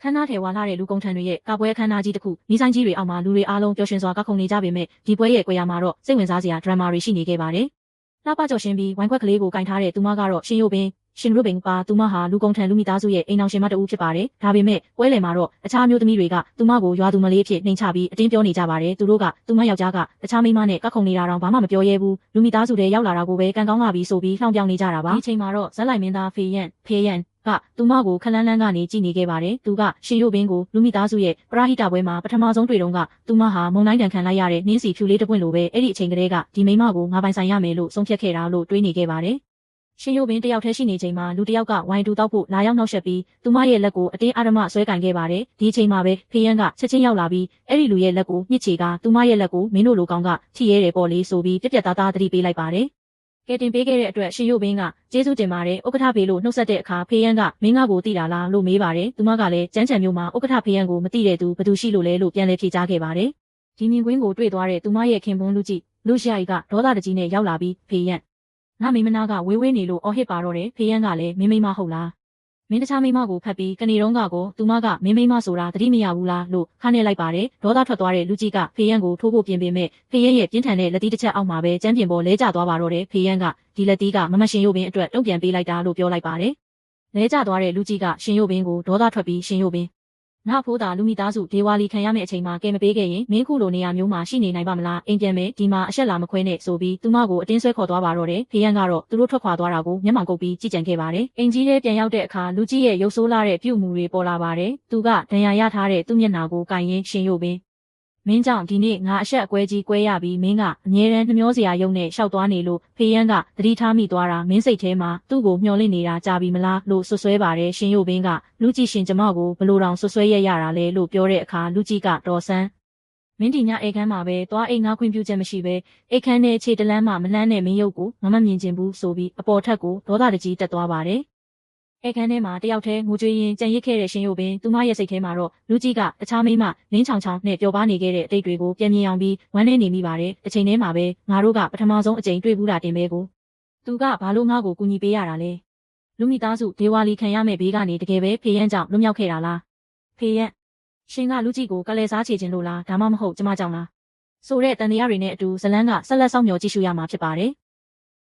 ခန်းနာထဲဝါလာတဲ့လူကုန်ထံတွေရဲ့ကာပွဲခန်းနာကြီးတစ်ခုမီးဆိုင်ကြီးတွေအောက်မှာလူတွေအားလုံးပျော်ရွှင်စွာကောက်ခုံနေကြပေမဲ့ဒီပွဲရဲ့ကွယ်ရာမှာတော့စိတ်ဝင်စားစရာဒရမာတွေရှိနေခဲ့ပါတယ်။လှပကြော်ရှင်ပြီးဝိုင်းခွက်ကလေးကိုကင်ထားတဲ့သူမကတော့ရှင်ရုပ်ပင်ရှင်ရုပ်ပင်ပါသူမဟာလူကုန်ထံလူမိသားစုရဲ့အိမ်အောင်ရှင်မတဦးဖြစ်ပါတယ်။ဒါပေမဲ့ပွဲလယ်မှာတော့အခြားမျိုးသမီးတွေကသူမကိုရွာသူမလေးအဖြစ်နှိမ်ချပြီးအတင်းပြောနေကြပါတယ်။သူတို့ကသူမယောက်ျားကတခြားမိန်းမနဲ့ကောက်ခုံနေတာတော့ဘာမှမပြောရဲဘူး။လူမိသားစုတွေရောက်လာတာကိုပဲကံကောင်းလာပြီးဆိုပြီးလှောင်ပြောင်နေကြတာပါ။ဒီချိန်မှာတော့ဇက်လိုက်မင်းသားဖေယန်ကသူမကိုခလန်းလန်းကနေကြည်နေခဲ့ပါတယ်။သူကရှင်ရုပ်ပင်ကိုလူမိသားစုရဲ့ပရဟိတပွဲမှာပထမဆုံးတွေ့တုန်းကသူမဟာမုံတိုင်းတန်ခံလိုက်ရတဲ့နှင်းစီဖြူလေးတစ်ပွင့်လိုပဲအဲ့ဒီအချိန်ကလေးကဒီမိန်းမကိုငါပိုင်ဆိုင်ရမယ်လို့ဆုံးဖြတ်ခဲ့တာလို့တွေးနေခဲ့ပါတယ်။ရှင်ရုပ်ပင်တယောက်တည်းရှိနေချိန်မှာလူတယောက်ကဝိုင်တူတောက်ဖို့လာရောက်နှောက်ယှက်ပြီးသူမရဲ့လက်ကိုအတင်းအာရမဆွဲကင်ခဲ့ပါတယ်။ဒီအချိန်မှာပဲဖေယန်ကချက်ချင်းရောက်လာပြီးအဲ့ဒီလူရဲ့လက်ကိုညှစ်ချေကသူမရဲ့လက်ကိုမင်းတို့လိုကောင်ကထိရဲတယ်ပေါ့လေဆိုပြီးပြက်ပြက်သားသားသတိပေးလိုက်ပါတယ်။ကဲတင်ပေးခဲ့တဲ့အတွက်ရှင်ရုပ်ပင်ကကျေးဇူးတင်ပါတယ်ဥက္ကဋ္ဌဖေလို့နှုတ်ဆက်တဲ့အခါဖေယန်ကမင်းငါကိုသိတာလားလို့မေးပါတယ်သူမကလည်းကျန်းချံမျိုးမှာဥက္ကဋ္ဌဖေယန်ကိုမသိတဲ့သူဘယ်သူရှိလို့လဲလို့ပြန်လည်ဖြေကြားခဲ့ပါတယ်ဒီမြင်ကွင်းကိုတွေ့သွားတဲ့သူမရဲ့ခင်ပွန်းလူကြီးလူရှာကြီးကဒေါသတကြီးနဲ့ရောက်လာပြီးဖေယန်ငါမိမနာကဝေးဝေးနေလို့အော်ဟစ်ပါတော့တယ်ဖေယန်ကလည်းမင်းမိမဟုတ်လားမင်းတခြားမိမကိုဖတ်ပြီးကနေတော့ကကိုသူမကမင်းမိမဆိုတာသတိမရဘူးလားလို့ခါနေလိုက်ပါတယ်ဒေါသထွက်သွားတဲ့လူကြီးကဖေယန်ကိုထိုးဖို့ပြင်ပေမဲ့ဖေယန်ရဲ့ပြင်းထန်တဲ့လက်သီးတစ်ချက်အောက်မှာပဲကျန်းပြင်ပေါ်လဲကျသွားပါတော့တယ်ဖေယန်ကဒီလက်သီးကမမရှင်ရုပ်ပင်အတွက်တုံ့ပြန်ပေးလိုက်တာလို့ပြောလိုက်ပါတယ်လဲကျသွားတဲ့လူကြီးကရှင်ရုပ်ပင်ကိုဒေါသထွက်ပြီးရှင်ရုပ်ပင်ငါ့ဖိုးသာလူမိသားစုဒေဝါလီခံရမယ့်အချိန်မှာကဲမပေးခဲ့ရင်မင်းခုလိုနေရာမျိုးမှာရှိနေနိုင်ပါမလားအိမ်ပြန်မယ်ဒီမှာအဆက်လာမခွဲနဲ့ဆိုပြီးသူမကိုအတင်းဆွဲခေါ်သွားပါတော့တယ်ဖေယန်ကတော့သူတို့ထွက်ခွာသွားတာကိုမျက်မှောင်ကုပ်ပြီးကြည့်ကြံခဲ့ပါတယ်အိမ်ကြီးထဲပြန်ရောက်တဲ့အခါလူကြီးရဲ့ရုပ်ဆိုးလာတဲ့ပြုတ်မှုတွေပေါ်လာပါတယ်သူကဒဏ်ရာရထားတဲ့သူ့မျက်နှာကိုကင်ရင်းရှင်ရုပ်ပင်မင်းကြောင့်ဒီနေ့ငါအဆက်အကွဲကြီးကွဲရပြီးမင်းကအမြဲတမ်းနှမျောစရာယုံနဲ့ရှောက်သွားနေလို့ဖေယန်ကသတိထားမိသွားတာမင်းစိတ်ထဲမှာသူ့ကိုမျှော်လင့်နေတာကြာပြီမလားလို့ဆွဆွဲပါတယ်ရှင်ရုပ်ပင်ကလူကြီးရှင်ကျမကိုဘလို့တောင်ဆွဆွဲရရတာလဲလို့ပြောတဲ့အခါလူကြီးကတော်ဆန်းမင်းဒီညအိတ်ခမ်းမှာပဲသွားအိတ်ငါခွင့်ပြုချက်မရှိပဲအိတ်ခမ်းနဲ့ခြေတလန်းမှမလှမ်းတဲ့မင်းရုပ်ကိုမမြင်ချင်ဘူးဆိုပြီးအပေါ်ထက်ကိုဒေါသတကြီးတက်သွားပါတယ်အခန်းထဲမှာတယောက်တည်းငိုကြွေးရင်းကြံရစ်ခဲ့တဲ့ရှင်ရုပ်ပင်သူမရဲ့စိတ်ထဲမှာတော့လူကြီးကတခြားမိန်းမလင်းချောင်ချောင်နဲ့ပျော်ပါနေခဲ့တဲ့အတိတ်တွေကိုပြန်မြင်အောင်ပြီးဝမ်းနည်းနေမိပါတယ်။တစ်ချိန်တည်းမှာပဲငါတို့ကပထမဆုံးအကြိမ်တွေ့ဘူးတာတင်ပဲကိုသူကဘာလို့ငါ့ကိုကူညီပေးရတာလဲ။လူမိသားစုဒေဝါလီခံရမယ့်ဘေးကနေတကယ်ပဲဖေယန်ကြောင့်လွတ်မြောက်ခဲ့တာလား။ဖေယန်ရှင်ကလူကြီးကိုကလဲစားချေခြင်းလို့လားဒါမှမဟုတ်ကျမကြောင့်လား။ဆိုတဲ့တန်တရားတွေနဲ့အတူဇလန်းကဆက်လက်ဆောင်မျှော်ကြည့်ရှုရမှာဖြစ်ပါတယ်။